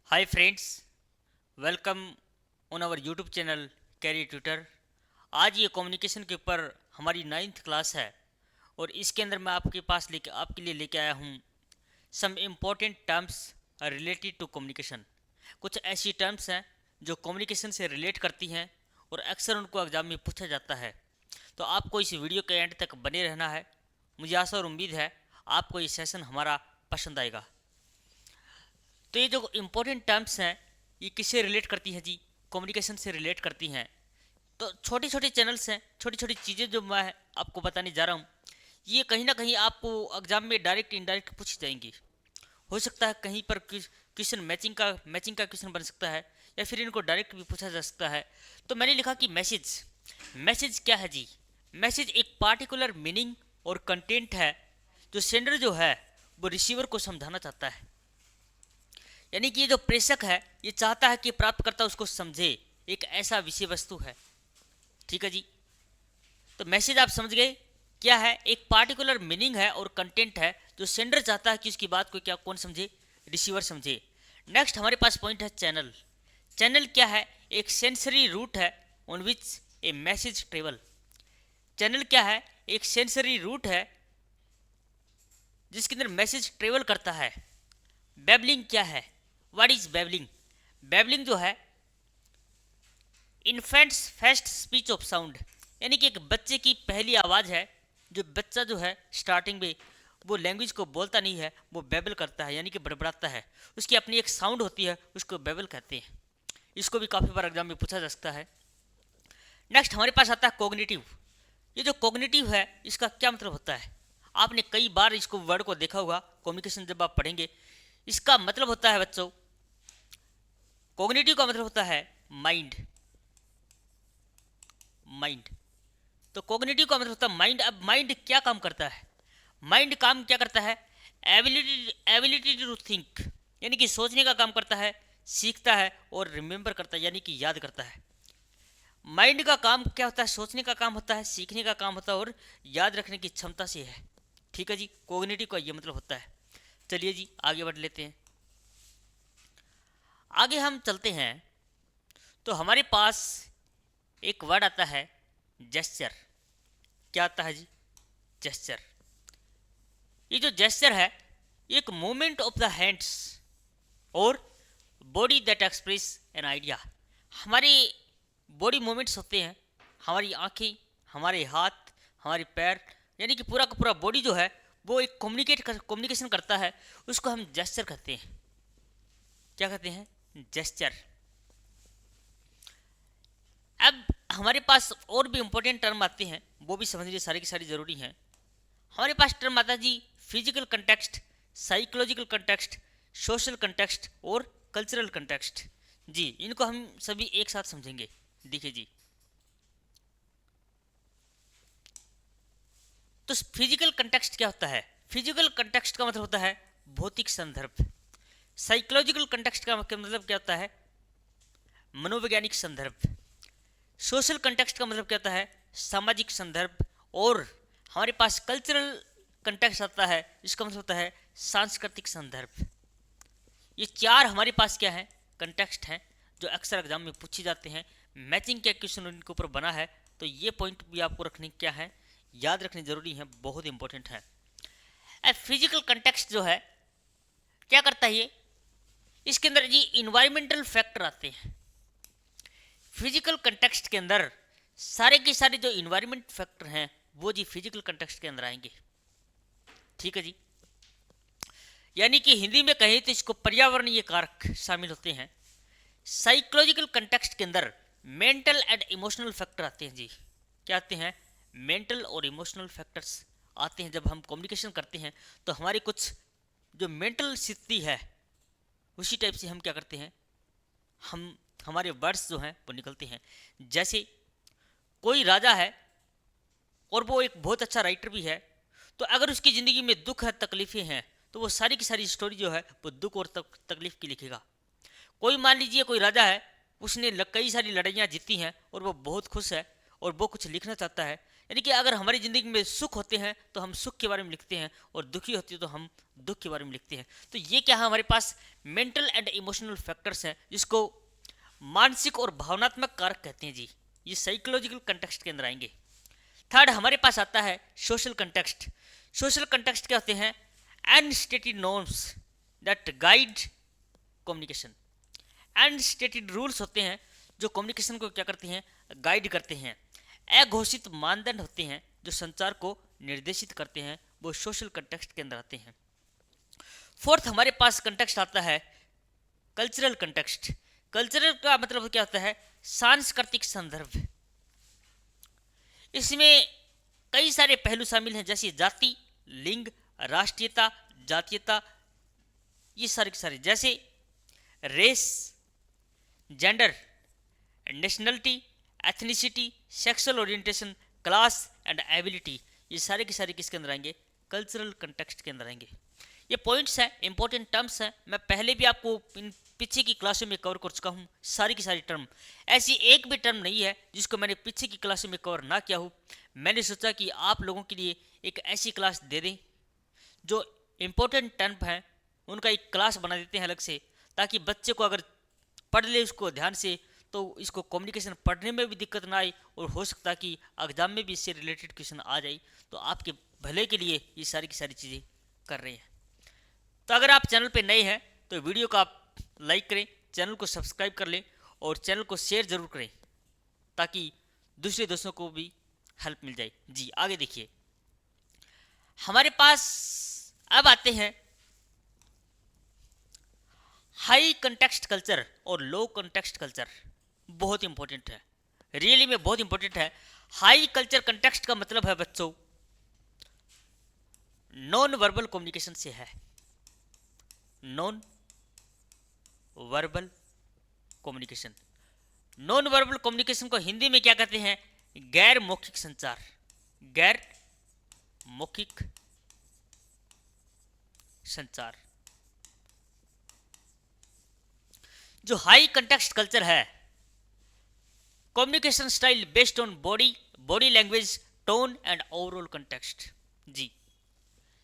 Hi friends, welcome on our YouTube channel career tutor. आज ये communication के ऊपर हमारी 9th क्लास है और इसके अंदर मैं आपके लिए लेके आया हूँ some important terms related to communication. कुछ ऐसी टर्म्स हैं जो कम्युनिकेशन से रिलेट करती हैं और अक्सर उनको एग्जाम में पूछा जाता है। तो आपको इस वीडियो के एंड तक बने रहना है। मुझे आशा और उम्मीद है आपको ये सेशन हमारा पसंद आएगा। तो ये जो इम्पोर्टेंट टर्म्स हैं ये किससे रिलेट करती हैं जी? कम्युनिकेशन से रिलेट करती हैं। तो छोटे छोटे चैनल्स हैं, छोटी छोटी चीज़ें जो मैं आपको बताने जा रहा हूँ, ये कहीं ना कहीं आपको एग्जाम में डायरेक्ट इनडायरेक्ट पूछी जाएंगी। हो सकता है कहीं पर क्वेश्चन मैचिंग का क्वेश्चन बन सकता है या फिर इनको डायरेक्ट भी पूछा जा सकता है। तो मैंने लिखा कि मैसेज। मैसेज क्या है जी? मैसेज एक पार्टिकुलर मीनिंग और कंटेंट है जो सेंडर जो है वो रिसीवर को समझाना चाहता है। यानी कि ये जो प्रेषक है ये चाहता है कि प्राप्तकर्ता उसको समझे, एक ऐसा विषय वस्तु है। ठीक है जी। तो मैसेज आप समझ गए क्या है? एक पार्टिकुलर मीनिंग है और कंटेंट है जो सेंडर चाहता है कि उसकी बात को क्या कौन समझे? रिसीवर समझे। नेक्स्ट हमारे पास पॉइंट है चैनल। चैनल क्या है? एक सेंसरी रूट है on which A message travel. Channel क्या है? एक सेंसरी रूट है जिसके अंदर मैसेज ट्रेवल करता है। बेबलिंग क्या है? What is बेबलिंग? बेबलिंग जो है infants first speech of sound, यानी कि एक बच्चे की पहली आवाज़ है। जो बच्चा जो है स्टार्टिंग में वो लैंग्वेज को बोलता नहीं है, वो बेबल करता है यानी कि बड़बड़ाता है। उसकी अपनी एक साउंड होती है, उसको बेबल कहते हैं। इसको भी काफ़ी बार एग्जाम में पूछा जा सकता है। नेक्स्ट हमारे पास आता है कोग्निटिव। ये जो कोग्निटिव है इसका क्या मतलब होता है? आपने कई बार इसको वर्ड को देखा होगा कम्युनिकेशन जब आप पढ़ेंगे। इसका मतलब होता है बच्चों, कोग्निटिव का मतलब होता है माइंड। माइंड। तो कोग्निटिव का मतलब होता है माइंड। अब माइंड क्या काम करता है? माइंड काम क्या करता है? एबिलिटी टू थिंक, यानी कि सोचने का काम करता है, सीखता है और रिमेंबर करता है यानी कि याद करता है। माइंड का काम क्या होता है? सोचने का काम होता है, सीखने का काम होता है और याद रखने की क्षमता से है। ठीक है जी, कोग्निटिव का ये मतलब होता है। चलिए जी आगे बढ़ लेते हैं। आगे हम चलते हैं तो हमारे पास एक वर्ड आता है जेस्चर। क्या आता है जी? जेस्चर। ये जो जेस्चर है एक मूवमेंट ऑफ द हैंड्स और body that express an idea. हमारे बॉडी मूवमेंट्स होते हैं, हमारी आंखें, हमारे हाथ, हमारे पैर, यानी कि पूरा का पूरा बॉडी जो है वो एक कम्युनिकेशन करता है। उसको हम जेस्चर कहते हैं। क्या कहते हैं? जेस्चर। अब हमारे पास और भी इंपॉर्टेंट टर्म आते हैं, वो भी समझने सारी की सारी जरूरी हैं। हमारे पास टर्म आता है जी physical context, psychological context, social context और कल्चरल कंटेक्स्ट। जी इनको हम सभी एक साथ समझेंगे। देखिए जी, तो फिजिकल कंटेक्स्ट क्या होता है? फिजिकल कंटेक्स्ट का मतलब होता है भौतिक संदर्भ। साइकोलॉजिकल कंटेक्स्ट का मतलब क्या होता है? मनोवैज्ञानिक संदर्भ। सोशल कंटेक्स्ट का मतलब क्या होता है? सामाजिक संदर्भ। और हमारे पास कल्चरल कंटेक्स्ट आता है, इसका मतलब होता है सांस्कृतिक संदर्भ। ये चार हमारे पास क्या है? कंटेक्स्ट हैं जो अक्सर एग्जाम में पूछे जाते हैं। मैचिंग क्या क्वेश्चन उनके ऊपर बना है, तो ये पॉइंट भी आपको रखने क्या है, याद रखने जरूरी है, बहुत इंपॉर्टेंट है। फिजिकल कंटेक्स्ट जो है क्या करता है ये? इसके अंदर जी इन्वायरमेंटल फैक्टर आते हैं। फिजिकल कंटेक्स्ट के अंदर सारे के सारे जो इन्वायरमेंट फैक्टर हैं वो जी फिजिकल कंटेक्स्ट के अंदर आएंगे। ठीक है जी। यानी कि हिंदी में कहें तो इसको पर्यावरणीय कारक शामिल होते हैं। साइकोलॉजिकल कंटेक्स्ट के अंदर मेंटल एंड इमोशनल फैक्टर आते हैं जी। क्या आते हैं? मेंटल और इमोशनल फैक्टर्स आते हैं। जब हम कम्युनिकेशन करते हैं तो हमारी कुछ जो मेंटल स्थिति है उसी टाइप से हम क्या करते हैं, हम हमारे वर्ड्स जो हैं वो निकलते हैं। जैसे कोई राजा है और वो एक बहुत अच्छा राइटर भी है, तो अगर उसकी ज़िंदगी में दुख है, तकलीफ़ें हैं, तो वो सारी की सारी स्टोरी जो है वो दुख और तकलीफ़ की लिखेगा। कोई मान लीजिए कोई राजा है, उसने कई सारी लड़ाइयाँ जीती हैं और वो बहुत खुश है और वो कुछ लिखना चाहता है यानी कि अगर हमारी ज़िंदगी में सुख होते हैं तो हम सुख के बारे में लिखते हैं, और दुखी होती है तो हम दुख के बारे में लिखते हैं। तो ये क्या है, हमारे पास मेंटल एंड इमोशनल फैक्टर्स हैं जिसको मानसिक और भावनात्मक कारक कहते हैं जी। ये साइकोलॉजिकल कंटेक्स्ट के अंदर आएंगे। थर्ड हमारे पास आता है सोशल कंटेक्स्ट। सोशल कंटेक्स्ट क्या होते हैं? Unstated norms that guide communication. Unstated rules होते हैं जो कम्युनिकेशन को क्या करते हैं? गाइड करते हैं। अघोषित मानदंड होते हैं जो संचार को निर्देशित करते हैं, वो सोशल कंटेक्स्ट के अंदर आते हैं। फोर्थ हमारे पास कंटेक्स्ट आता है कल्चरल कंटेक्स्ट। कल्चरल का मतलब क्या होता है? सांस्कृतिक संदर्भ। इसमें कई सारे पहलू शामिल हैं, जैसे जाति, लिंग, राष्ट्रीयता, जातीयता, ये सारे के सारे, जैसे race, gender, nationality, ethnicity, sexual orientation, class and ability, ये सारे के सारे किसके अंदर आएंगे? कल्चरल कंटेक्स्ट के अंदर आएंगे। ये पॉइंट्स हैं, इंपॉर्टेंट टर्म्स हैं। मैं पहले भी आपको इन पीछे की क्लासों में कवर कर चुका हूँ सारी की सारी टर्म। ऐसी एक भी टर्म नहीं है जिसको मैंने पीछे की क्लासों में कवर ना किया हो। मैंने सोचा कि आप लोगों के लिए एक ऐसी क्लास दे दें जो इम्पोर्टेंट टर्म हैं उनका एक क्लास बना देते हैं अलग से, ताकि बच्चे को अगर पढ़ ले उसको ध्यान से तो इसको कम्युनिकेशन पढ़ने में भी दिक्कत ना आए, और हो सकता है कि एग्जाम में भी इससे रिलेटेड क्वेश्चन आ जाए। तो आपके भले के लिए ये सारी की सारी चीज़ें कर रहे हैं। तो अगर आप चैनल पे नए हैं तो वीडियो को आप लाइक करें, चैनल को सब्सक्राइब कर लें और चैनल को शेयर ज़रूर करें ताकि दूसरे दोस्तों को भी हेल्प मिल जाए। जी आगे देखिए, हमारे पास अब आते हैं हाई कंटेक्स्ट कल्चर और लो कंटेक्स्ट कल्चर। बहुत इंपॉर्टेंट है, रियली में बहुत इंपॉर्टेंट है। हाई कल्चर कंटेक्स्ट का मतलब है बच्चों नॉन वर्बल कम्युनिकेशन से है। Non verbal communication. Non verbal communication को हिंदी में क्या कहते हैं? गैर मौखिक संचार। गैर मौखिक संचार। जो हाई कंटेक्स्ट कल्चर है, communication style based on body language, tone and overall context. जी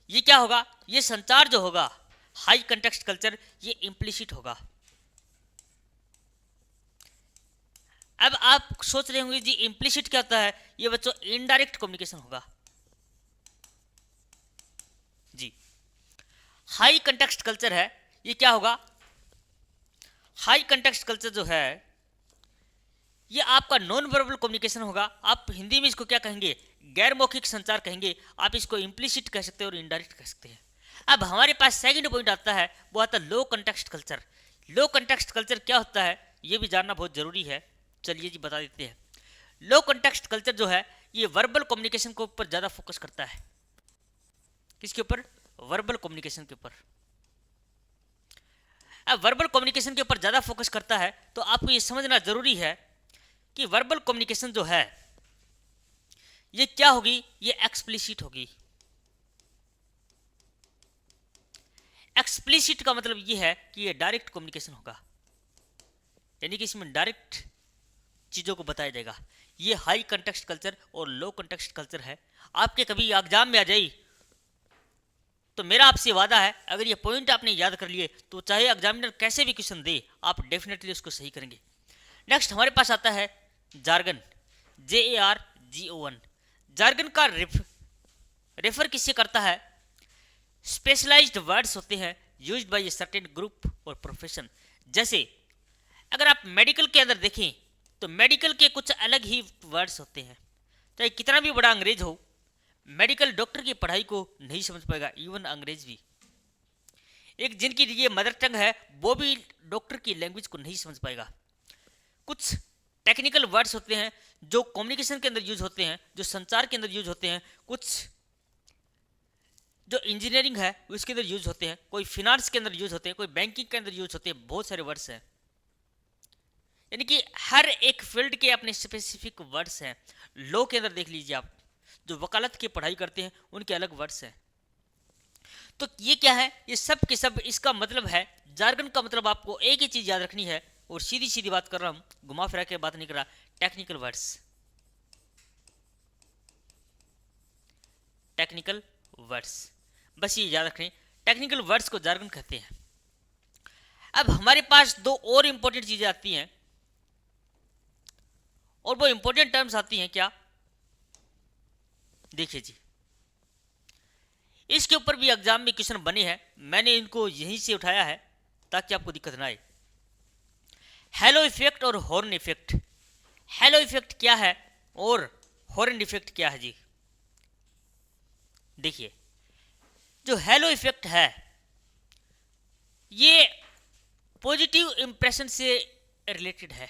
ये क्या होगा? ये संचार जो होगा हाई कंटेक्स्ट कल्चर, ये इम्प्लिसिट होगा। अब आप सोच रहे होंगे जी इम्प्लिसिट क्या होता है? ये बच्चों इनडायरेक्ट कम्युनिकेशन होगा। जी हाई कंटेक्स्ट कल्चर है, ये क्या होगा? हाई कंटेक्स्ट कल्चर जो है ये आपका नॉन वर्बल कम्युनिकेशन होगा। आप हिंदी में इसको क्या कहेंगे? गैर मौखिक संचार कहेंगे। आप इसको इम्प्लिसिट कह सकते हैं और इनडायरेक्ट कह सकते हैं। अब हमारे पास सेकंड पॉइंट आता है, वो आता है लो कंटेक्स्ट कल्चर। लो कंटेक्स्ट कल्चर क्या होता है ये भी जानना बहुत जरूरी है। चलिए जी बता देते हैं। लो कंटेक्स्ट कल्चर जो है ये वर्बल कम्युनिकेशन के ऊपर ज़्यादा फोकस करता है। किसके ऊपर? वर्बल कम्युनिकेशन के ऊपर। अब वर्बल कम्युनिकेशन के ऊपर ज़्यादा फोकस करता है तो आपको ये समझना जरूरी है कि वर्बल कम्युनिकेशन जो है ये क्या होगी? ये एक्सप्लिसिट होगी। एक्सप्लिसिट का मतलब ये है कि ये डायरेक्ट कम्युनिकेशन होगा, यानी कि इसमें डायरेक्ट चीज़ों को बताया जाएगा। ये हाई कंटेक्स्ट कल्चर और लो कंटेक्स्ट कल्चर है। आपके कभी एग्जाम में आ जाए तो मेरा आपसे वादा है, अगर ये पॉइंट आपने याद कर लिए तो चाहे एग्जामिनर कैसे भी क्वेश्चन दे आप डेफिनेटली उसको सही करेंगे। नेक्स्ट हमारे पास आता है जार्गन। JARGON। जार्गन का रेफर किससे करता है? स्पेशलाइज्ड वर्ड्स होते हैं used by a certain group और प्रोफेशन। जैसे अगर आप मेडिकल के अंदर देखें तो मेडिकल के कुछ अलग ही वर्ड्स होते हैं। चाहे कितना भी बड़ा अंग्रेज हो, मेडिकल डॉक्टर की पढ़ाई को नहीं समझ पाएगा, इवन अंग्रेज भी। एक जिनकी ये मदर टंग है वो भी डॉक्टर की लैंग्वेज को नहीं समझ पाएगा। कुछ टेक्निकल वर्ड्स होते हैं जो कम्युनिकेशन के अंदर यूज होते हैं, जो संचार के अंदर यूज होते हैं, कुछ जो इंजीनियरिंग है उसके अंदर यूज होते हैं, कोई फिनांस के अंदर यूज होते हैं, कोई बैंकिंग के अंदर यूज होते हैं। बहुत सारे वर्ड्स हैं, यानी कि हर एक फील्ड के अपने स्पेसिफिक वर्ड्स हैं। लॉ के अंदर देख लीजिए आप, जो वकालत की पढ़ाई करते हैं उनके अलग वर्ड्स हैं। तो ये क्या है? ये सब के सब इसका मतलब है, जार्गन का मतलब आपको एक ही चीज याद रखनी है, और सीधी सीधी बात कर रहा हूं, घुमा फिरा के बात नहीं कर रहा, टेक्निकल वर्ड्स। Technical words. बस ये याद रखें, टेक्निकल वर्ड्स को जार्गन कहते हैं। अब हमारे पास दो और इंपॉर्टेंट चीजें आती हैं, और वो इंपॉर्टेंट टर्म्स आती हैं क्या, देखिए जी, इसके ऊपर भी एग्जाम में क्वेश्चन बने हैं, मैंने इनको यहीं से उठाया है ताकि आपको दिक्कत ना आए। हेलो इफेक्ट और हॉर्न इफेक्ट। हेलो इफेक्ट क्या है और हॉर्न इफेक्ट क्या है जी? देखिए, जो हेलो इफेक्ट है ये पॉजिटिव इंप्रेशन से रिलेटेड है।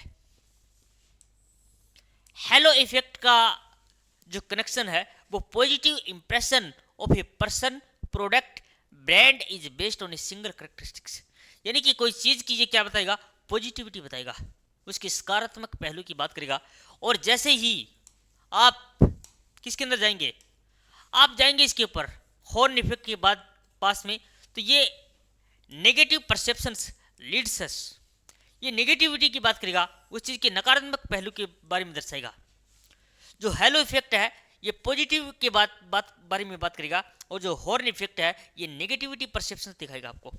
हेलो इफेक्ट का जो कनेक्शन है वो positive impression of a person, product, brand is based on a single characteristics. यानी कि कोई चीज की ये क्या बताएगा, पॉजिटिविटी बताएगा, उसके सकारात्मक पहलू की बात करेगा। और जैसे ही आप किसके अंदर जाएंगे, आप जाएंगे इसके ऊपर हॉर्न इफेक्ट के बाद पास में, तो ये नेगेटिव परसेप्शंस लीड्स अस, ये नेगेटिविटी की बात करेगा, उस चीज के नकारात्मक पहलू के बारे में दर्शाएगा। जो हेलो इफेक्ट है ये पॉजिटिव के बारे में बात करेगा, और जो हॉर्न इफेक्ट है ये नेगेटिविटी परसेप्शन दिखाएगा आपको।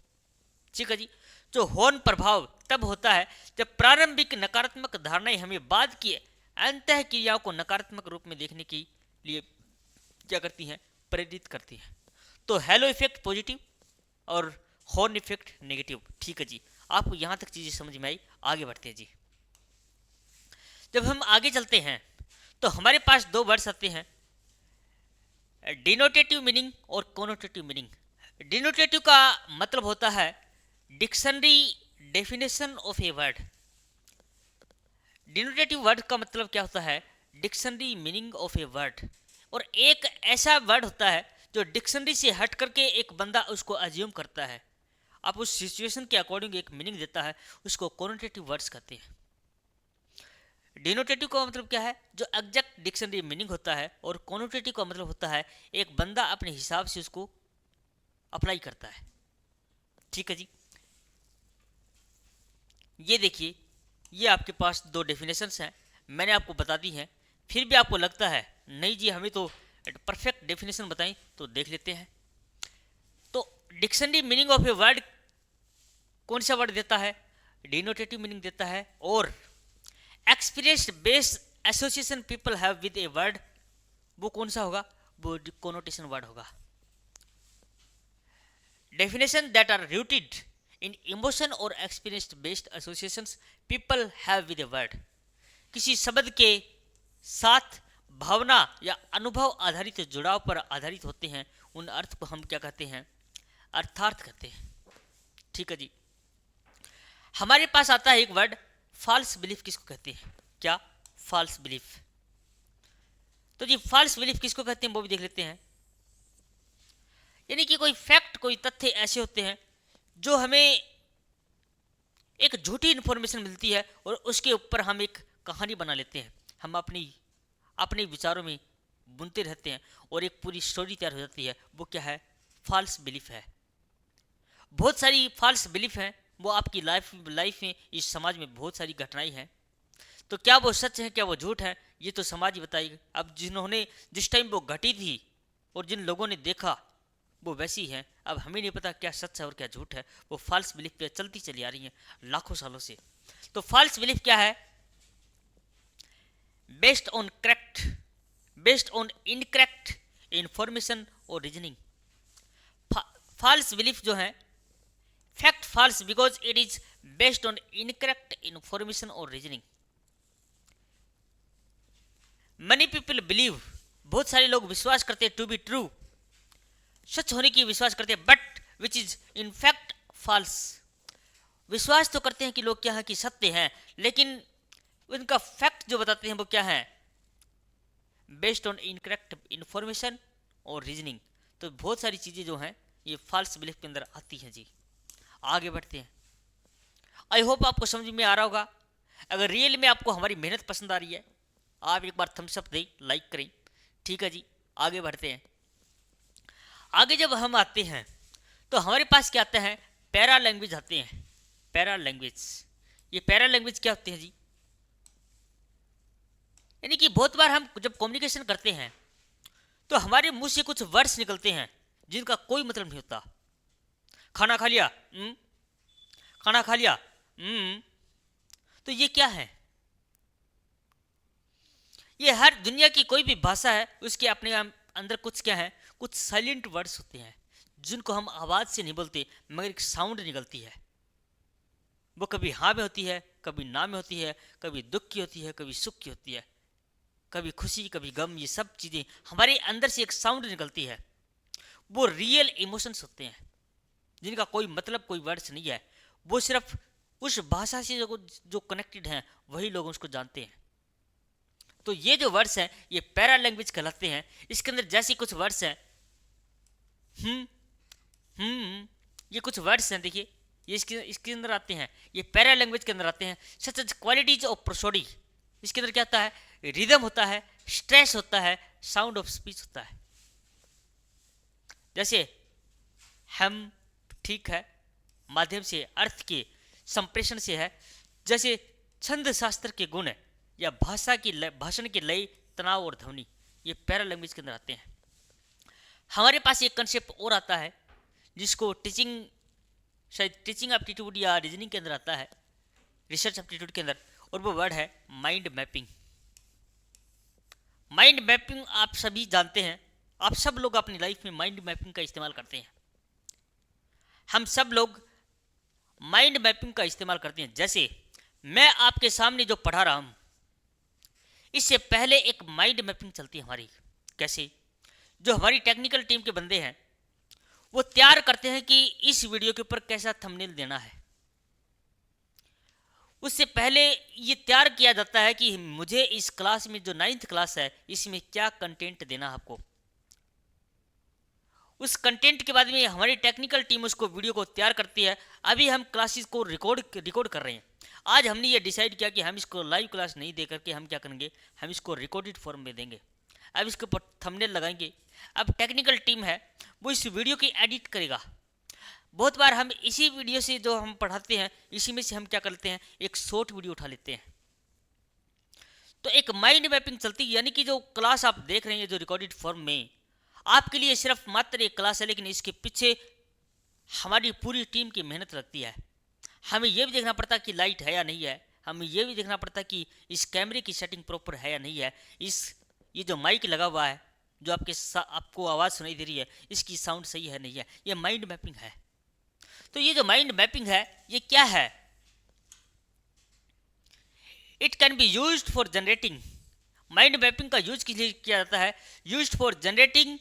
ठीक है जी। जो हॉर्न प्रभाव तब होता है जब प्रारंभिक नकारात्मक धारणाएं हमें बाद की अंतः क्रियाओं को नकारात्मक रूप में देखने के लिए क्या करती हैं, प्रेरित करती हैं। तो हेलो इफेक्ट पॉजिटिव और हॉर्न इफेक्ट नेगेटिव। ठीक है जी, आपको यहां तक चीजें समझ में आई। आगे बढ़ते हैं जी। जब हम आगे चलते हैं तो हमारे पास दो वर्ड्स आते हैं, डिनोटेटिव मीनिंग और कोनोटेटिव मीनिंग। डिनोटेटिव का मतलब होता है dictionary definition of a word. Denotative word का मतलब क्या होता है, dictionary meaning of a word. और एक ऐसा वर्ड होता है जो डिक्शनरी से हट करके एक बंदा उसको अज्यूम करता है, आप उस सिचुएशन के अकॉर्डिंग एक मीनिंग देता है, उसको कोनोटेटिव वर्ड्स कहते हैं। डिनोटेटिव का मतलब क्या है, जो एग्जैक्ट डिक्शनरी मीनिंग होता है, और कोनोटेटिव का मतलब होता है एक बंदा अपने हिसाब से उसको अप्लाई करता है। ठीक है जी। ये देखिए, ये आपके पास दो डेफिनेशंस हैं, मैंने आपको बता दी हैं। फिर भी आपको लगता है नहीं जी हमें तो परफेक्ट डेफिनेशन बताएं, तो देख लेते हैं। तो dictionary meaning of a word कौन सा वर्ड देता है, डिनोटेटिव मीनिंग देता है। और experience based association people have with a word, वो कौन सा होगा, वो कोनोटेशन वर्ड होगा। Definition that are rooted in emotion और experience based associations people have with a word, किसी शब्द के साथ भावना या अनुभव आधारित जुड़ाव पर आधारित होते हैं, उन अर्थ को हम क्या कहते हैं, अर्थार्थ कहते हैं। ठीक है जी। हमारे पास आता है एक वर्ड फॉल्स बिलीफ, किसको कहते हैं, क्या, फॉल्स बिलीफ। तो जी फॉल्स बिलीफ किसको कहते हैं वो भी देख लेते हैं। यानी कि कोई फैक्ट, कोई तथ्य ऐसे होते हैं जो हमें एक झूठी इंफॉर्मेशन मिलती है और उसके ऊपर हम एक कहानी बना लेते हैं, हम अपने विचारों में बुनते रहते हैं और एक पूरी स्टोरी तैयार हो जाती है, वो क्या है, फॉल्स बिलीफ है। बहुत सारी फॉल्स बिलीफ हैं, वो आपकी लाइफ में, इस समाज में बहुत सारी घटनाएं हैं। तो क्या वो सच है, क्या वो झूठ है, ये तो समाज ही बताएगा। अब जिस टाइम वो घटी थी और जिन लोगों ने देखा वो वैसी है, अब हमें नहीं पता क्या सच है और क्या झूठ है, वो फॉल्स बिलीफ पे चलती चली आ रही है लाखों सालों से। तो फॉल्स बिलीफ क्या है, बेस्ड ऑन इनकरेक्ट इंफॉर्मेशन और रीजनिंग। फॉल्स बिलीफ जो है, fact false because it is based on incorrect information और रीजनिंग। मनी पीपल बिलीव, बहुत सारे लोग विश्वास करते हैं टू बी ट्रू, सच होने की विश्वास करते हैं, but which is in fact false. विश्वास तो करते हैं कि लोग क्या है कि सत्य हैं, लेकिन उनका फैक्ट जो बताते हैं वो क्या है, बेस्ड ऑन इनकरेक्ट इंफॉर्मेशन और रीजनिंग। तो बहुत सारी चीजें जो हैं ये फॉल्स बिलीफ के अंदर आती हैं जी। आगे बढ़ते हैं। आई होप आपको समझ में आ रहा होगा। अगर रियल में आपको हमारी मेहनत पसंद आ रही है, आप एक बार थम्स अप दें, लाइक करें। ठीक है जी, आगे बढ़ते हैं। आगे जब हम आते हैं तो हमारे पास क्या आता है, पैरा लैंग्वेज आते हैं। पैरा लैंग्वेज, ये पैरा लैंग्वेज क्या होते हैं जी, यानी कि बहुत बार हम जब कम्युनिकेशन करते हैं तो हमारे मुंह से कुछ वर्ड्स निकलते हैं जिनका कोई मतलब नहीं होता। खाना खा लिया, खाना खा लिया, तो ये क्या है? ये हर दुनिया की कोई भी भाषा है उसके अपने अंदर कुछ क्या है, कुछ साइलेंट वर्ड्स होते हैं जिनको हम आवाज से नहीं बोलते मगर एक साउंड निकलती है। वो कभी हाँ में होती है, कभी ना में होती है, कभी दुख की होती है, कभी सुख की होती है, कभी खुशी कभी गम। ये सब चीजें हमारे अंदर से एक साउंड निकलती है। वो रियल इमोशंस होते हैं जिनका कोई मतलब, कोई वर्ड्स नहीं है। वो सिर्फ उस भाषा से जो कनेक्टेड हैं वही लोग उसको जानते हैं। तो ये जो वर्ड्स हैं ये पैरा लैंग्वेज कहलाते हैं। इसके अंदर जैसे कुछ वर्ड्स हैं, ये कुछ वर्ड्स हैं, देखिए ये इसके अंदर आते हैं, ये पैरा लैंग्वेज के अंदर आते हैं। Such as qualities of prosody, इसके अंदर क्या होता है, रिदम होता है, स्ट्रेस होता है, साउंड ऑफ स्पीच होता है। जैसे हम, ठीक है, माध्यम से अर्थ के संप्रेषण से है। जैसे छंद शास्त्र के गुण या भाषण की लय, तनाव और ध्वनि, ये पैरा लैंग्वेज के अंदर आते हैं। हमारे पास एक कंसेप्ट और आता है जिसको शायद टीचिंग एप्टीट्यूड या रीजनिंग के अंदर आता है, रिसर्च एप्टीट्यूड के अंदर, और वो वर्ड है माइंड मैपिंग। माइंड मैपिंग आप सभी जानते हैं, आप सब लोग अपनी लाइफ में माइंड मैपिंग का इस्तेमाल करते हैं। हम सब लोग माइंड मैपिंग का इस्तेमाल करते हैं। जैसे मैं आपके सामने जो पढ़ा रहा हूं, इससे पहले एक माइंड मैपिंग चलती है हमारी। कैसे? जो हमारी टेक्निकल टीम के बंदे हैं वो तैयार करते हैं कि इस वीडियो के ऊपर कैसा थंबनेल देना है। उससे पहले ये तैयार किया जाता है कि मुझे इस क्लास में, जो 9th क्लास है, इसमें क्या कंटेंट देना है आपको। उस कंटेंट के बाद में हमारी टेक्निकल टीम उसको वीडियो को तैयार करती है। अभी हम क्लासेस को रिकॉर्ड कर रहे हैं। आज हमने ये डिसाइड किया कि हम इसको लाइव क्लास नहीं दे करके हम क्या करेंगे, हम इसको रिकॉर्डेड फॉर्म में देंगे। अब इसके ऊपर थंबनेल लगाएंगे। अब टेक्निकल टीम है वो इस वीडियो की एडिट करेगा। बहुत बार हम इसी वीडियो से, जो हम पढ़ाते हैं, इसी में से हम क्या करते हैं, एक शॉर्ट वीडियो उठा लेते हैं। तो एक माइंड मैपिंग चलती है, यानी कि जो क्लास आप देख रहे हैं जो रिकॉर्डेड फॉर्म में, आपके लिए सिर्फ मात्र एक क्लास है, लेकिन इसके पीछे हमारी पूरी टीम की मेहनत लगती है। हमें यह भी देखना पड़ता है कि लाइट है या नहीं है, हमें यह भी देखना पड़ता है कि इस कैमरे की सेटिंग प्रॉपर है या नहीं है, ये जो माइक लगा हुआ है, जो आपको आवाज़ सुनाई दे रही है, इसकी साउंड सही है नहीं है। ये माइंड मैपिंग है। तो ये जो माइंड मैपिंग है ये क्या है? It can be used for generating, mind mapping का यूज किस लिए किया जाता है? Used for generating,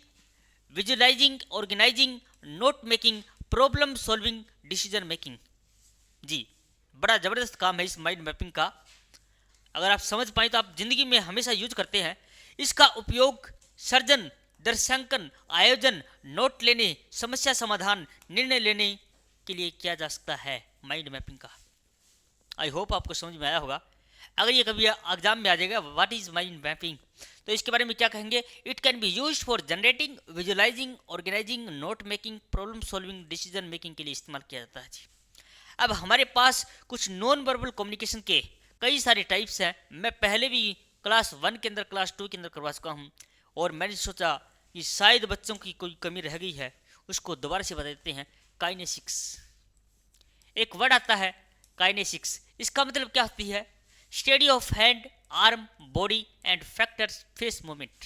visualising, organising, note making, problem solving, decision making. जी, बड़ा ज़बरदस्त काम है इस माइंड मैपिंग का। अगर आप समझ पाए तो आप जिंदगी में हमेशा यूज करते हैं। इसका उपयोग सर्जन, दर्शांकन, आयोजन, नोट लेने, समस्या समाधान, निर्णय लेने के लिए किया जा सकता है माइंड मैपिंग का। आई होप आपको समझ में आया होगा। अगर ये कभी एग्जाम में आ जाएगा व्हाट इज माइंड मैपिंग, तो इसके बारे में क्या कहेंगे? It can be used for generating, visualising, organising, note making, problem solving, decision making के लिए इस्तेमाल किया जाता है जी। अब हमारे पास कुछ नॉन वर्बल कम्युनिकेशन के कई सारे टाइप्स हैं। मैं पहले भी क्लास 1 के अंदर, क्लास 2 के अंदर करवा चुका हूँ, और मैंने सोचा कि शायद बच्चों की कोई कमी रह गई है, उसको दोबारा से बता देते हैं। काइनेसिक्स, एक वर्ड आता है काइनेसिक्स। इसका मतलब क्या होती है? Study of hand, arm, body and factors face movement.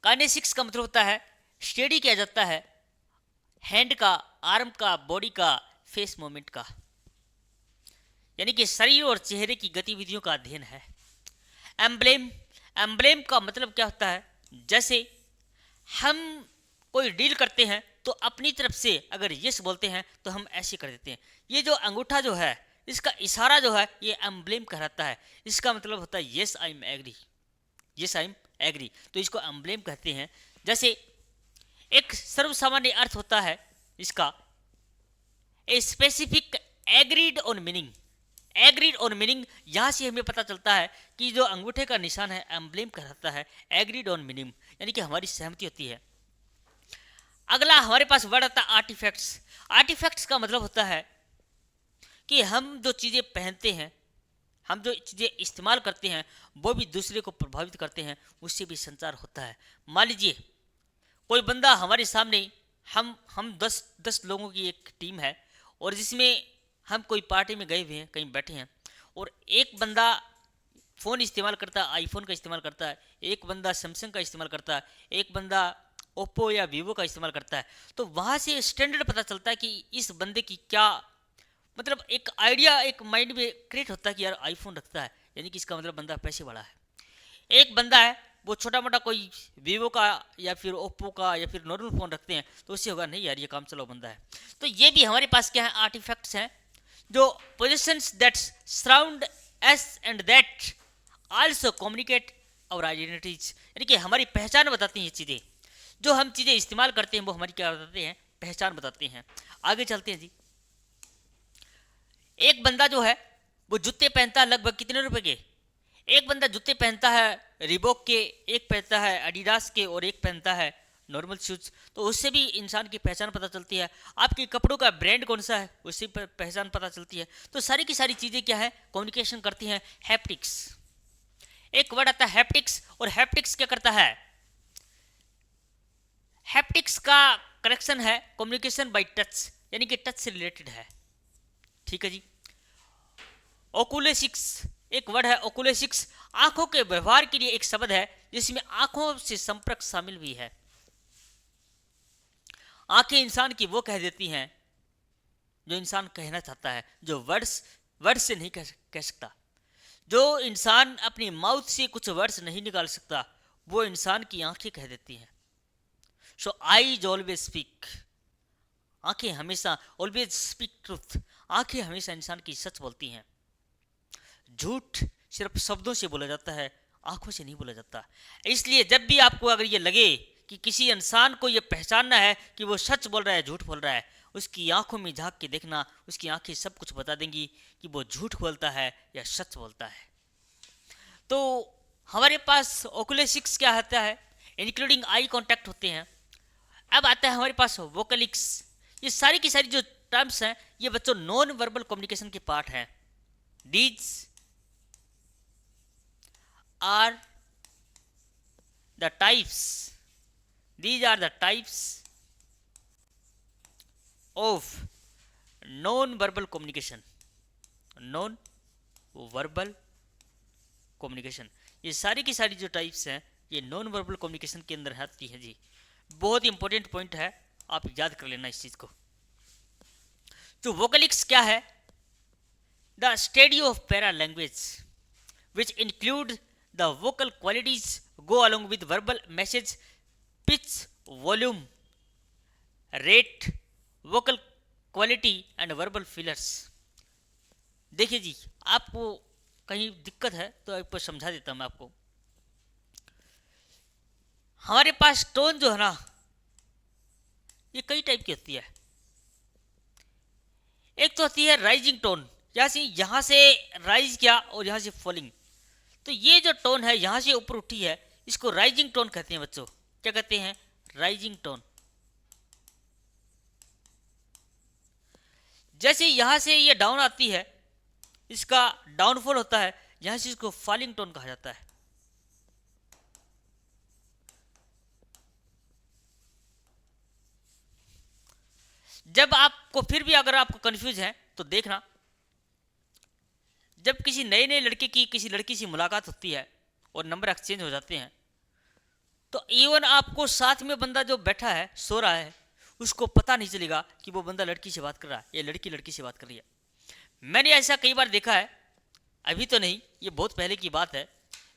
Kinesics का मतलब होता है स्टडी किया जाता है हैंड का, आर्म का, बॉडी का, फेस मूवमेंट का, यानी कि शरीर और चेहरे की गतिविधियों का अध्ययन है। एम्ब्लेम, एम्ब्लेम का मतलब क्या होता है? जैसे हम कोई डील करते हैं तो अपनी तरफ से अगर यस बोलते हैं तो हम ऐसे कर देते हैं। ये जो अंगूठा जो है, इसका इशारा जो है, ये एम्ब्लेम कहलाता है। इसका मतलब होता है yes I am agree, yes I am agree, तो इसको एम्ब्लेम कहते हैं। जैसे एक सर्वसामान्य अर्थ होता है इसका, a specific agreed on meaning. Agreed on meaning, यहां से हमें पता चलता है कि जो अंगूठे का निशान है एम्ब्लेम कहलाता है एग्रीड ऑन मीनिंग, यानी कि हमारी सहमति होती है। अगला हमारे पास वर्ड आता है आर्टिफैक्ट्स। आर्टिफैक्ट्स का मतलब होता है कि हम जो चीज़ें पहनते हैं, हम जो चीज़ें इस्तेमाल करते हैं वो भी दूसरे को प्रभावित करते हैं, उससे भी संचार होता है। मान लीजिए कोई बंदा हमारे सामने, हम 10 लोगों की एक टीम है और जिसमें हम कोई पार्टी में गए हुए हैं, कहीं बैठे हैं, और एक बंदा फ़ोन इस्तेमाल करता है, आईफोन का इस्तेमाल करता है, एक बंदा सैमसंग का इस्तेमाल करता है, एक बंदा ओप्पो या वीवो का इस्तेमाल करता है। तो वहाँ से स्टैंडर्ड पता चलता है कि इस बंदे की क्या, मतलब एक आइडिया एक माइंड में क्रिएट होता है कि यार आईफोन रखता है, यानी कि इसका मतलब बंदा पैसे वाला है। एक बंदा है वो छोटा मोटा कोई वीवो का या फिर ओप्पो का या फिर नॉर्मल फ़ोन रखते हैं, तो उससे होगा नहीं यार ये काम चलाओ बंदा है। तो ये भी हमारे पास क्या है, आर्टिफैक्ट्स हैं जो positions that surround S and that also communicate और आइडेंटिटीज, यानी कि हमारी पहचान बताती हैं ये चीज़ें। जो हम चीज़ें इस्तेमाल करते हैं वो हमारी क्या बताते हैं, पहचान बताते हैं। आगे चलते हैं जी। एक बंदा जो है वो जूते पहनता है लगभग कितने रुपए के, एक बंदा जूते पहनता है रिबॉक के, एक पहनता है एडिडास के और एक पहनता है नॉर्मल शूज। तो उससे भी इंसान की पहचान पता चलती है। आपके कपड़ों का ब्रांड कौन सा है, उससे पहचान पता चलती है। तो सारी की सारी चीज़ें क्या है, कम्युनिकेशन करती हैं। हैप्टिक्स, एक वर्ड आता है हैप्टिक्स, और हैप्टिक्स क्या करता है, हैप्टिक्स का करेक्शन है कम्युनिकेशन बाय टच, यानी कि टच से रिलेटेड है। ठीक है जी। ओकुलेसिक्स, एक वर्ड है ओकुलेसिक्स, आंखों के व्यवहार के लिए एक शब्द है जिसमें आंखों से संपर्क शामिल भी है। आंखें इंसान की वो कह देती हैं जो इंसान कहना चाहता है, जो वर्ड्स से नहीं कह सकता। जो इंसान अपनी माउथ से कुछ वर्ड्स नहीं निकाल सकता वो इंसान की आंखें कह देती हैं। सो आईज ऑलवेज स्पीक, आंखें हमेशा, ऑलवेज स्पीक ट्रूथ, आंखें हमेशा इंसान की सच बोलती हैं। झूठ सिर्फ शब्दों से बोला जाता है, आंखों से नहीं बोला जाता। इसलिए जब भी आपको अगर ये लगे कि किसी इंसान को ये पहचानना है कि वो सच बोल रहा है झूठ बोल रहा है, उसकी आंखों में झांक के देखना, उसकी आंखें सब कुछ बता देंगी कि वो झूठ बोलता है या सच बोलता है। तो हमारे पास ओकुलेसिक्स क्या होता है, इंक्लूडिंग आई कांटेक्ट होते हैं। अब आता है हमारे पास वोकलिक्स। ये सारी की सारी जो टर्म्स हैं ये बच्चों नॉन वर्बल कम्युनिकेशन के पार्ट हैं। These are the types, these are the types of non verbal communication, non verbal communication। ये सारी की सारी जो टाइप्स हैं ये नॉन वर्बल कम्युनिकेशन के अंदर आती है जी। बहुत इंपॉर्टेंट पॉइंट है, आप याद कर लेना इस चीज को। तो वोकलिक्स क्या है, the study of para language which include the vocal qualities go along with verbal message, pitch, volume, rate, vocal quality and verbal fillers। देखिए जी, आपको कहीं दिक्कत है तो आपको समझा देता हूं मैं आपको। हमारे पास टोन जो है ना ये कई टाइप की होती है। एक तो होती है राइजिंग टोन, यहां से राइज किया और यहां से फॉलिंग। तो ये जो टोन है यहां से ऊपर उठी है, इसको राइजिंग टोन कहते हैं बच्चों। क्या कहते हैं, राइजिंग टोन। जैसे यहां से ये डाउन आती है इसका डाउनफॉल होता है, यहां से इसको फॉलिंग टोन कहा जाता है। जब आपको फिर भी अगर आपको कंफ्यूज है तो देखना, जब किसी नए नए लड़के की किसी लड़की से मुलाकात होती है और नंबर एक्सचेंज हो जाते हैं, तो इवन आपको साथ में बंदा जो बैठा है सो रहा है उसको पता नहीं चलेगा कि वो बंदा लड़की से बात कर रहा है या लड़की लड़की से बात कर रही है। मैंने ऐसा कई बार देखा है, अभी तो नहीं, ये बहुत पहले की बात है।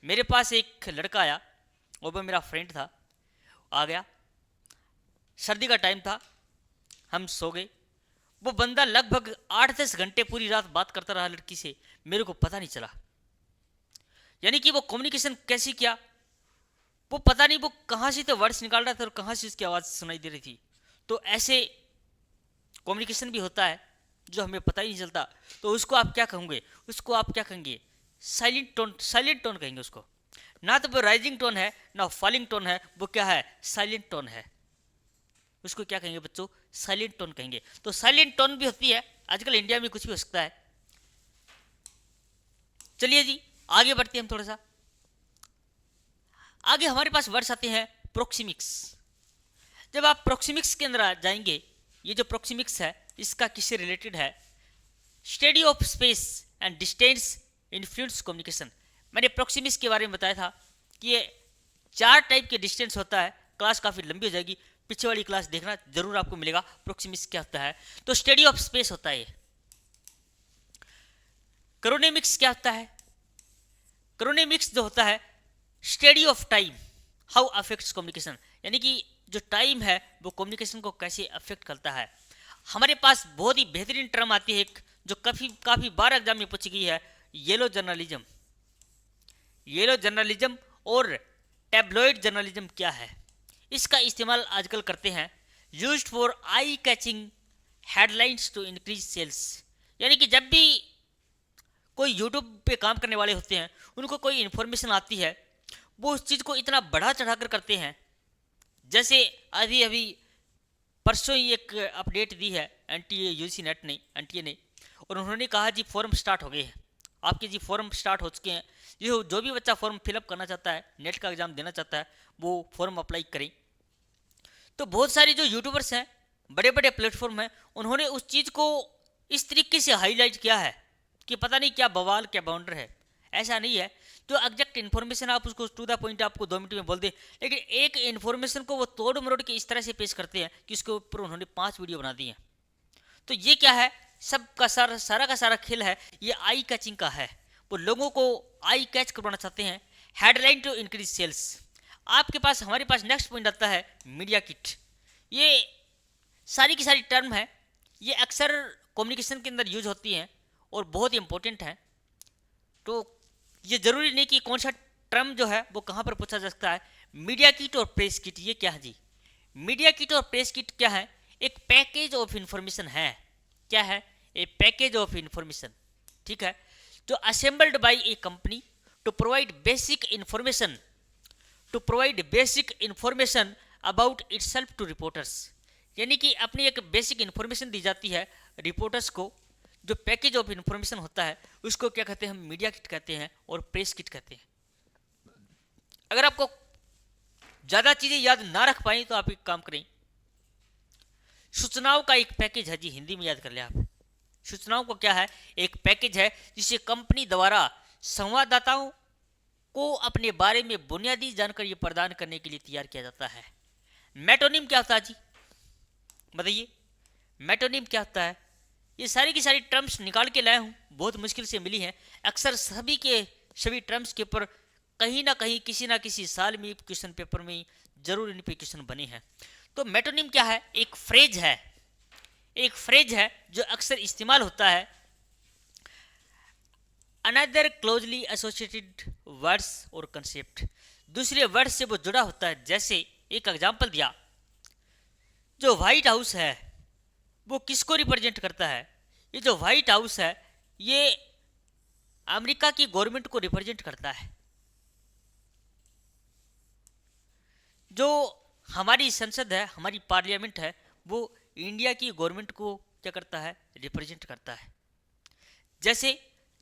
मेरे पास एक लड़का आया, वो मेरा फ्रेंड था, आ गया, सर्दी का टाइम था, हम सो गए। वो बंदा लगभग 8-10 घंटे पूरी रात बात करता रहा लड़की से, मेरे को पता नहीं चला। यानी कि वो कम्युनिकेशन कैसी किया, वो पता नहीं वो कहाँ से तो वर्ड्स निकाल रहा था और कहाँ से उसकी आवाज़ सुनाई दे रही थी। तो ऐसे कम्युनिकेशन भी होता है जो हमें पता ही नहीं चलता। तो उसको आप क्या कहोगे, उसको आप क्या कहेंगे, साइलेंट टोन, साइलेंट टोन कहेंगे उसको। ना तो वो राइजिंग टोन है ना फॉलिंग टोन है, वो क्या है, साइलेंट टोन है। उसको क्या कहेंगे बच्चों, साइलेंट टोन कहेंगे। तो साइलेंट टोन भी होती है, आजकल इंडिया में कुछ भी हो सकता है। चलिए जी आगे बढ़ते हैं हम थोड़ा सा। आगे हमारे पास वर्ड्स आते हैं प्रोक्सीमिक्स। जब आप प्रोक्सीमिक्स के अंदर आ जाएंगे, ये जो प्रोक्सीमिक्स है इसका किससे रिलेटेड है? Study of space and distance influence communication. मैंने प्रोक्सीमिक्स के बारे में बताया था कि ये 4 टाइप के डिस्टेंस होता है। क्लास काफ़ी लंबी हो जाएगी, पीछे वाली क्लास देखना जरूर, आपको मिलेगा प्रोक्सीमिक्स क्या होता है। तो स्टडी ऑफ स्पेस होता है। क्रोनेमिक्स क्या होता है? क्रोनेमिक्स जो होता है study of time how affects communication, यानी कि जो टाइम है वो कम्युनिकेशन को कैसे अफेक्ट करता है। हमारे पास बहुत ही बेहतरीन टर्म आती है एक, जो काफ़ी बार एग्जाम में पूछी गई है, येलो जर्नलिज्म। येलो जर्नलिज्म और टैब्लॉइड जर्नलिज्म क्या है? इसका इस्तेमाल आजकल करते हैं used for eye catching headlines to increase sales. यानी कि जब भी कोई यूट्यूब पे काम करने वाले होते हैं, उनको कोई इन्फॉर्मेशन आती है, वो उस चीज़ को इतना बढ़ा चढ़ा कर करते हैं। जैसे अभी अभी परसों ही एक अपडेट दी है एनटीए यूजी नेट ने, एनटीए ने, और उन्होंने कहा जी फॉर्म स्टार्ट हो गए हैं आपके, जी फॉर्म स्टार्ट हो चुके हैं। जो भी बच्चा फॉर्म फिलअप करना चाहता है, नेट का एग्ज़ाम देना चाहता है, वो फॉर्म अप्लाई करें। तो बहुत सारे जो यूट्यूबर्स हैं, बड़े बड़े प्लेटफॉर्म हैं, उन्होंने उस चीज़ को इस तरीके से हाईलाइट किया है कि पता नहीं क्या बवाल क्या बाउंडर है। ऐसा नहीं है, जो एग्जैक्ट इन्फॉर्मेशन आप उसको टू द पॉइंट आपको 2 मिनट में बोल दें, लेकिन एक इन्फॉर्मेशन को वो तोड़ मरोड़ के इस तरह से पेश करते हैं कि उसके ऊपर उन्होंने 5 वीडियो बना दी हैं। तो ये क्या है? सब का सारा का सारा खेल है, ये आई कैचिंग का है। वो लोगों को आई कैच करवाना चाहते हैं, हेडलाइन टू इंक्रीज सेल्स। आपके पास हमारे पास नेक्स्ट पॉइंट आता है मीडिया किट। ये सारी की सारी टर्म है, ये अक्सर कम्युनिकेशन के अंदर यूज होती हैं और बहुत इंपॉर्टेंट है। तो ये जरूरी नहीं कि कौन सा टर्म जो है वो कहाँ पर पूछा जा सकता है। मीडिया किट और प्रेस किट ये क्या है जी? मीडिया किट और प्रेस किट क्या है? एक पैकेज ऑफ इंफॉर्मेशन है। क्या है? ए पैकेज ऑफ इंफॉर्मेशन, ठीक है, जो assembled by a company to provide basic information about itself to reporters. यानी कि अपनी एक बेसिक इंफॉर्मेशन दी जाती है रिपोर्टर्स को। जो पैकेज ऑफ इंफॉर्मेशन होता है उसको क्या कहते हैं? हम मीडिया किट कहते हैं और प्रेस किट कहते हैं। अगर आपको ज़्यादा चीज़ें याद ना रख पाई तो आप एक काम करें, सूचनाओं का एक पैकेज है जी, हिंदी में याद कर ले आप। सूचनाओं को क्या है? एक पैकेज है जिसे कंपनी द्वारा संवाददाताओं को अपने बारे में बुनियादी जानकारी प्रदान करने के लिए तैयार किया जाता है। मेटोनिम क्या होता है जी? बताइए, मेटोनिम क्या होता है? ये सारी की सारी टर्म्स निकाल के लाया हूँ, बहुत मुश्किल से मिली हैं। अक्सर सभी टर्म्स के ऊपर कहीं ना कहीं किसी ना किसी साल में क्वेश्चन पेपर में जरूर इन पे क्वेश्चन बने हैं। तो मेटोनिम क्या है? एक फ्रेज है जो अक्सर इस्तेमाल होता है अनदर क्लोजली एसोसिएटेड वर्ड्स और कंसेप्ट, दूसरे वर्ड से वो जुड़ा होता है। जैसे एक एग्जांपल दिया, जो व्हाइट हाउस है वो किसको रिप्रेजेंट करता है? ये जो व्हाइट हाउस है ये अमेरिका की गवर्नमेंट को रिप्रेजेंट करता है। जो हमारी संसद है, हमारी पार्लियामेंट है, वो इंडिया की गवर्नमेंट को क्या करता है? रिप्रेजेंट करता है।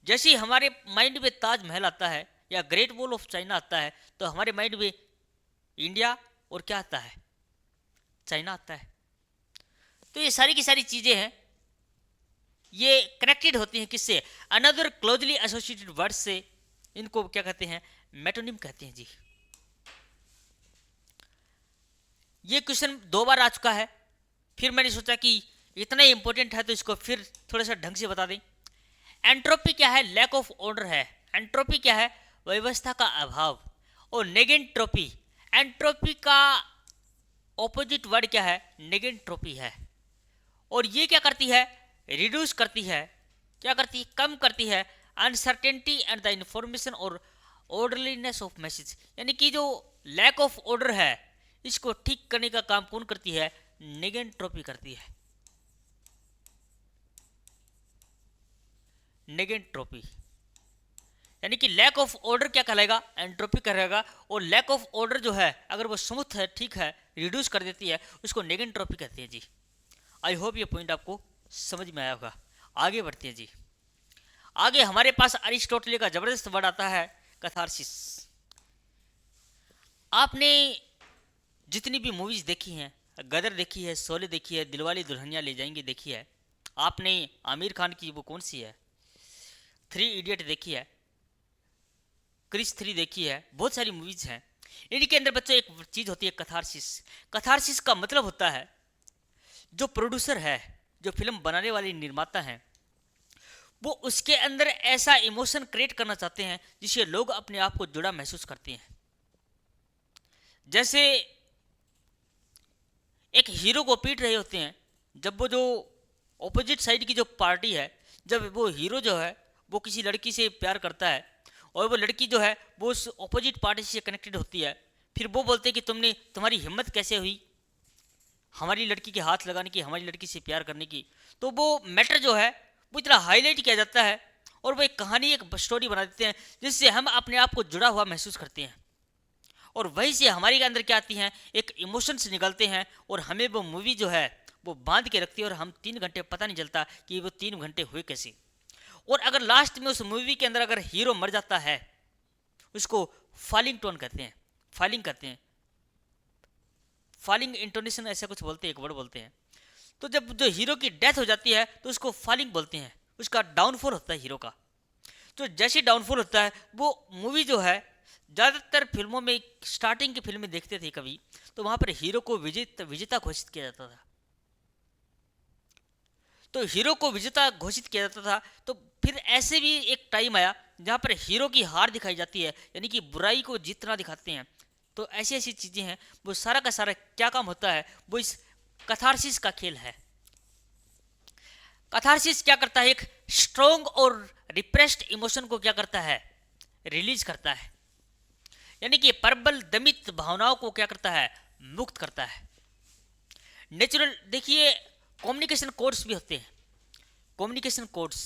जैसे हमारे माइंड में ताजमहल आता है या ग्रेट वॉल ऑफ चाइना आता है, तो हमारे माइंड में इंडिया और क्या आता है? चाइना आता है। तो ये सारी की सारी चीज़ें हैं, ये कनेक्टेड होती हैं किससे? अनदर क्लोजली एसोसिएटेड वर्ड से। इनको क्या कहते हैं? मेटोनिम कहते हैं जी। ये क्वेश्चन 2 बार आ चुका है, फिर मैंने सोचा कि इतना इंपॉर्टेंट है तो इसको फिर थोड़ा सा ढंग से बता दें। एंट्रोपी क्या है? लैक ऑफ ऑर्डर है। एंट्रोपी क्या है? व्यवस्था का अभाव। और नेगेंट्रोपी, एंट्रोपी का ऑपोजिट वर्ड क्या है? नेगेंट्रोपी है। और ये क्या करती है? रिड्यूस करती है। क्या करती है? कम करती है अनसर्टेनिटी एंड द इंफॉर्मेशन और ऑर्डरलीनेस ऑफ मैसेज। यानी कि जो लैक ऑफ ऑर्डर है इसको ठीक करने का काम कौन करती है? नेगेंट्रोपी करती है। नेगेंट्रोपी यानी कि लैक ऑफ ऑर्डर क्या कहलाएगा? एंट्रोपी कहलाएगा। और लैक ऑफ ऑर्डर जो है अगर वो स्मूथ है, ठीक है, रिड्यूस कर देती है, उसको नेगेंट्रोपी कहते हैं जी। आई होप ये पॉइंट आपको समझ में आया होगा। आगे बढ़ते हैं जी। आगे हमारे पास अरिस्टोटल का जबरदस्त वर्ड आता है कैथारसिस। आपने जितनी भी मूवीज देखी हैं, गदर देखी है, शोले देखी है, दिलवाले दुल्हनिया ले जाएंगे देखी है, आपने आमिर खान की वो कौन सी है, 3 इडियट देखी है, क्रिस 3 देखी है, बहुत सारी मूवीज हैं। इनके अंदर बच्चों एक चीज होती है कैथारसिस। कैथारसिस का मतलब होता है जो प्रोड्यूसर है, जो फिल्म बनाने वाले निर्माता हैं, वो उसके अंदर ऐसा इमोशन क्रिएट करना चाहते हैं जिससे लोग अपने आप को जुड़ा महसूस करते हैं। जैसे एक हीरो को पीट रहे होते हैं, जब वो जो ऑपोजिट साइड की जो पार्टी है, जब वो हीरो जो है वो किसी लड़की से प्यार करता है और वो लड़की जो है वो उस ऑपोजिट पार्टी से कनेक्टेड होती है, फिर वो बोलते हैं कि तुम्हारी हिम्मत कैसे हुई हमारी लड़की के हाथ लगाने की, हमारी लड़की से प्यार करने की। तो वो मैटर जो है वो इतना हाईलाइट किया जाता है और वो एक कहानी, एक स्टोरी बना देते हैं जिससे हम अपने आप को जुड़ा हुआ महसूस करते हैं। और वहीं से हमारे अंदर क्या आती हैं, एक इमोशंस निकलते हैं और हमें वो मूवी जो है वो बांध के रखती है और हम 3 घंटे पता नहीं चलता कि वो 3 घंटे हुए कैसे। और अगर लास्ट में उस मूवी के अंदर अगर हीरो मर जाता है, उसको फॉलिंग टोन कहते हैं, फॉलिंग कहते हैं, फॉलिंग इंटोनेशन ऐसा कुछ बोलते हैं, एक वर्ड बोलते हैं। तो जब जो हीरो की डेथ हो जाती है तो उसको फॉलिंग बोलते हैं, उसका डाउनफॉल होता है हीरो का। तो जैसे डाउनफॉल होता है वो मूवी जो है, ज़्यादातर फिल्मों में स्टार्टिंग की फिल्में देखते थे कभी, तो वहाँ पर हीरो को विजेता घोषित किया जाता था। तो हीरो को विजेता घोषित किया जाता था। तो फिर ऐसे भी एक टाइम आया जहाँ पर हीरो की हार दिखाई जाती है, यानी कि बुराई को जीतना दिखाते हैं। तो ऐसी ऐसी चीज़ें हैं, वो सारा का सारा क्या काम होता है, वो इस कैथारसिस का खेल है। कैथारसिस क्या करता है, एक स्ट्रोंग और रिप्रेस्ड इमोशन को क्या करता है, रिलीज करता है, यानी कि प्रबल दमित भावनाओं को क्या करता है, मुक्त करता है। नेचुरल देखिए कम्युनिकेशन कोड्स भी होते हैं, कम्युनिकेशन कोड्स,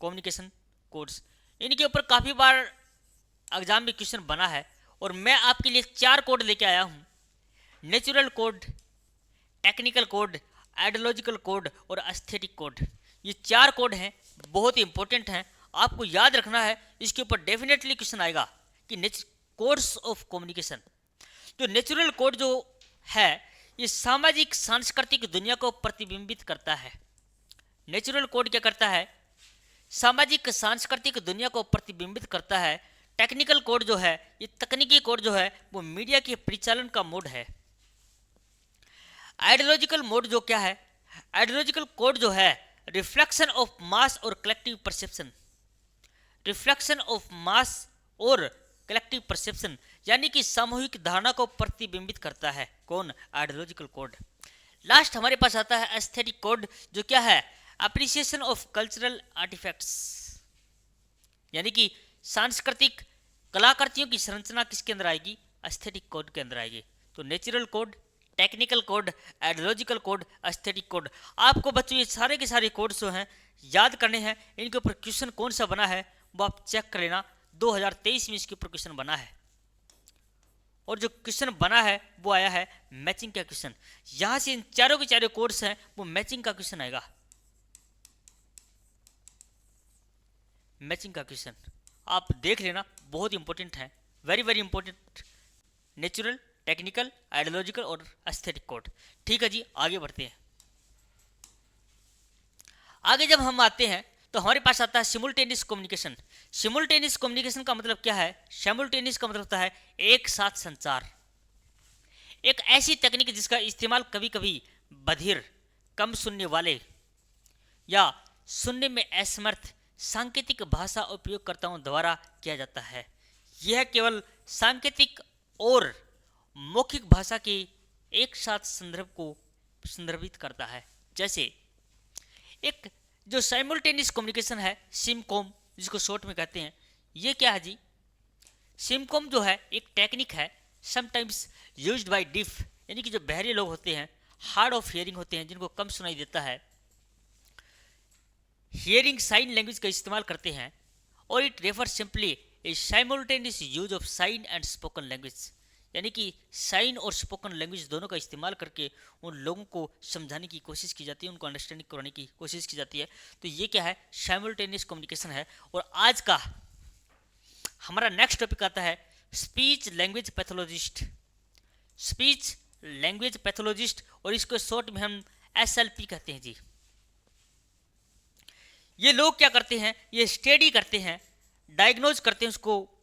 कम्युनिकेशन कोड्स, इनके ऊपर काफ़ी बार एग्जाम में क्वेश्चन बना है और मैं आपके लिए 4 कोड लेके आया हूँ। Natural code, technical code, ideological code और एस्थेटिक कोड। ये 4 कोड हैं, बहुत ही इंपॉर्टेंट हैं, आपको याद रखना है। इसके ऊपर डेफिनेटली क्वेश्चन आएगा कि कोड्स ऑफ कम्युनिकेशन। तो नेचुरल कोड जो है ये सामाजिक सांस्कृतिक दुनिया को प्रतिबिंबित करता है। नेचुरल कोड क्या करता है, सामाजिक सांस्कृतिक दुनिया को प्रतिबिंबित करता है। टेक्निकल कोड जो है, ये तकनीकी कोड जो है वो मीडिया के परिचालन का मोड है। आइडियोलॉजिकल मोड जो क्या है, आइडियोलॉजिकल कोड जो है रिफ्लेक्शन ऑफ मास और collective perception, reflection of mass और कलेक्टिव परसेप्शन, यानी कि सामूहिक धारणा को प्रतिबिंबित करता है। कौन, आइडियोलॉजिकल कोड। लास्ट हमारे पास आता है एस्थेटिक कोड, जो क्या है, अप्रिसिएशन ऑफ कल्चरल आर्टिफैक्ट्स, यानी कि सांस्कृतिक कलाकृतियों की संरचना किसके अंदर आएगी, एस्थेटिक कोड के अंदर आएगी। तो natural code, technical code, ideological code, aesthetic code. आपको बच्चों ये सारे के सारे कोड्स जो हैं याद करने हैं। इनके ऊपर क्वेश्चन कौन सा बना है वो आप चेक कर लेना। 2023 में इसके ऊपर क्वेश्चन बना है और जो क्वेश्चन बना है वो आया है मैचिंग का क्वेश्चन। यहाँ से इन चारों के चारों कोड्स हैं वो मैचिंग का क्वेश्चन आएगा, मैचिंग का क्वेश्चन आप देख लेना, बहुत इंपॉर्टेंट है, very very important. Natural, technical, ideological और एस्थेटिक कोड। ठीक है जी, आगे बढ़ते हैं। आगे जब हम आते हैं तो हमारे पास आता है सिमुल्टेनियस कम्युनिकेशन। सिमुल्टेनियस कम्युनिकेशन का मतलब क्या है, सिमुल्टेनियस का मतलब होता है एक साथ संचार। एक ऐसी तकनीक जिसका इस्तेमाल कभी कभी बधिर, कम सुनने वाले या सुनने में असमर्थ सांकेतिक भाषा उपयोगकर्ताओं द्वारा किया जाता है। यह केवल सांकेतिक और मौखिक भाषा के एक साथ संदर्भ को संदर्भित करता है। जैसे एक जो साइमल्टेनियस कम्युनिकेशन है, सिमकॉम जिसको शॉर्ट में कहते हैं, ये क्या है जी, सिमकॉम जो है एक टेक्निक है समटाइम्स यूज्ड बाय डिफ, यानी कि जो बहरे लोग होते हैं, हार्ड ऑफ हियरिंग होते हैं, जिनको कम सुनाई देता है, हियरिंग साइन लैंग्वेज का इस्तेमाल करते हैं। और it refer simply A simultaneous use of sine and spoken language, यानी कि साइन और स्पोकन लैंग्वेज दोनों का इस्तेमाल करके उन लोगों को समझाने की कोशिश की जाती है, उनको अंडरस्टैंडिंग कराने की कोशिश की जाती है। तो ये क्या है, साइमल्टेनियस कम्युनिकेशन है। और आज का हमारा नेक्स्ट टॉपिक आता है speech language pathologist. Speech language pathologist, और इसको शॉर्ट में हम SLP कहते हैं जी। ये लोग क्या करते हैं, ये स्टडी करते हैं, डायग्नोज करते हैं, उसको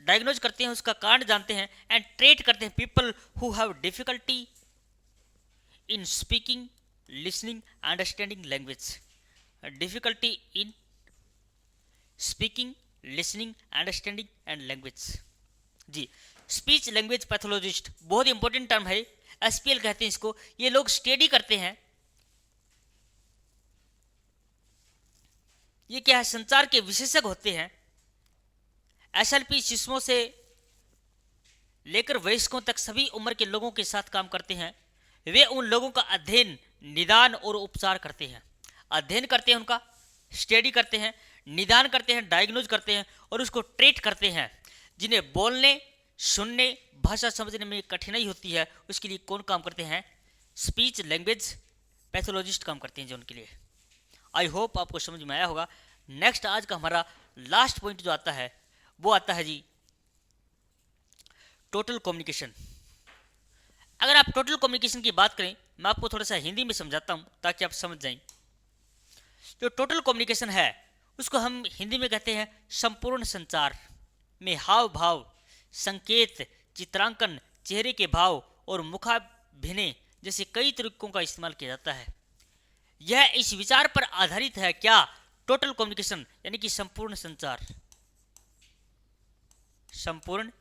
डायग्नोज करते हैं, उसका कारण जानते हैं, एंड ट्रीट करते हैं people who have difficulty in speaking, listening, understanding language. Difficulty in speaking, listening, understanding and language जी। स्पीच लैंग्वेज पैथोलॉजिस्ट बहुत इंपॉर्टेंट टर्म है, SPL कहते हैं इसको। ये लोग स्टडी करते हैं, ये क्या है, संचार के विशेषज्ञ होते हैं। SLP शिशुओं से लेकर वयस्कों तक सभी उम्र के लोगों के साथ काम करते हैं। वे उन लोगों का अध्ययन, निदान और उपचार करते हैं। अध्ययन करते हैं, उनका स्टडी करते हैं, निदान करते हैं, डायग्नोज करते हैं और उसको ट्रीट करते हैं। जिन्हें बोलने, सुनने, भाषा समझने में कठिनाई होती है, उसके लिए कौन काम करते हैं, स्पीच लैंग्वेज पैथोलॉजिस्ट काम करते हैं जो उनके लिए। आई होप आपको समझ में आया होगा। नेक्स्ट आज का हमारा लास्ट पॉइंट जो आता है वो आता है जी टोटल कम्युनिकेशन। अगर आप टोटल कम्युनिकेशन की बात करें, मैं आपको थोड़ा सा हिंदी में समझाता हूं ताकि आप समझ जाएं। जो टोटल कम्युनिकेशन है उसको हम हिंदी में कहते हैं संपूर्ण संचार में हाव भाव, संकेत, चित्रांकन, चेहरे के भाव और मुखाभिनय जैसे कई तरीकों का इस्तेमाल किया जाता है। यह इस विचार पर आधारित है, क्या, टोटल कम्युनिकेशन यानी कि संपूर्ण संचार, संपूर्ण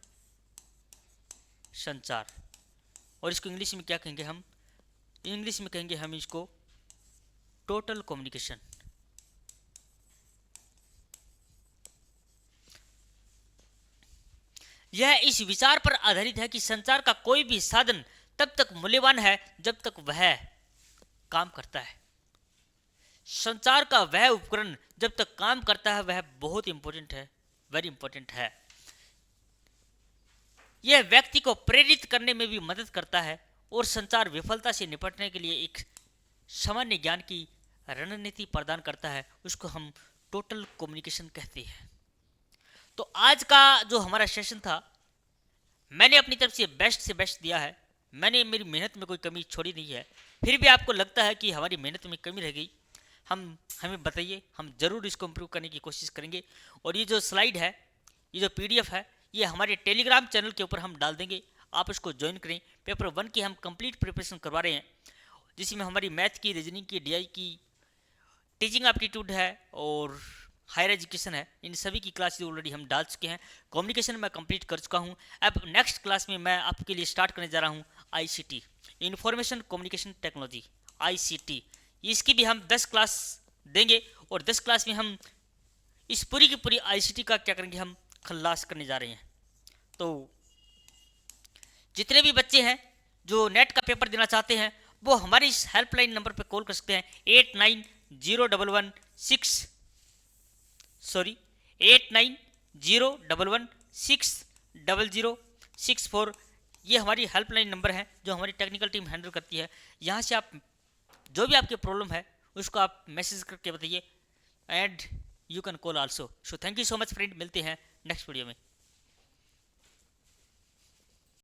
संचार। और इसको इंग्लिश में क्या कहेंगे हम, इंग्लिश में कहेंगे हम इसको टोटल कम्युनिकेशन। यह इस विचार पर आधारित है कि संचार का कोई भी साधन तब तक मूल्यवान है जब तक वह काम करता है। संचार का वह उपकरण जब तक काम करता है वह बहुत इंपॉर्टेंट है, वेरी इंपॉर्टेंट है। यह व्यक्ति को प्रेरित करने में भी मदद करता है और संचार विफलता से निपटने के लिए एक सामान्य ज्ञान की रणनीति प्रदान करता है, उसको हम टोटल कम्युनिकेशन कहते हैं। तो आज का जो हमारा सेशन था, मैंने अपनी तरफ से बेस्ट दिया है। मैंने मेरी मेहनत में कोई कमी छोड़ी नहीं है। फिर भी आपको लगता है कि हमारी मेहनत में कमी रह गई, हमें बताइए, हम जरूर इसको इम्प्रूव करने की कोशिश करेंगे। और ये जो स्लाइड है, ये जो PDF है, ये हमारे टेलीग्राम चैनल के ऊपर हम डाल देंगे, आप उसको ज्वाइन करें। पेपर 1 की हम कंप्लीट प्रिपरेशन करवा रहे हैं, जिसमें हमारी मैथ की, रीजनिंग की, DI की, टीचिंग एप्टीट्यूड है और हायर एजुकेशन है। इन सभी की क्लासेस ऑलरेडी हम डाल चुके हैं। कम्युनिकेशन मैं कंप्लीट कर चुका हूं। अब नेक्स्ट क्लास में मैं आपके लिए स्टार्ट करने जा रहा हूं ICT, information communication technology, ICT। इसकी भी हम 10 क्लास देंगे और 10 क्लास में हम इस पूरी की पूरी ICT का क्या करेंगे, हम खल्लास करने जा रहे हैं। तो जितने भी बच्चे हैं जो नेट का पेपर देना चाहते हैं वो हमारी इस हेल्पलाइन नंबर पर कॉल कर सकते हैं 8901160064। ये हमारी हेल्पलाइन नंबर है जो हमारी टेक्निकल टीम हैंडल करती है। यहाँ से आप जो भी आपकी प्रॉब्लम है उसको आप मैसेज करके बताइए, and you can call also. So thank you so much friend, मिलते हैं नेक्स्ट वीडियो में।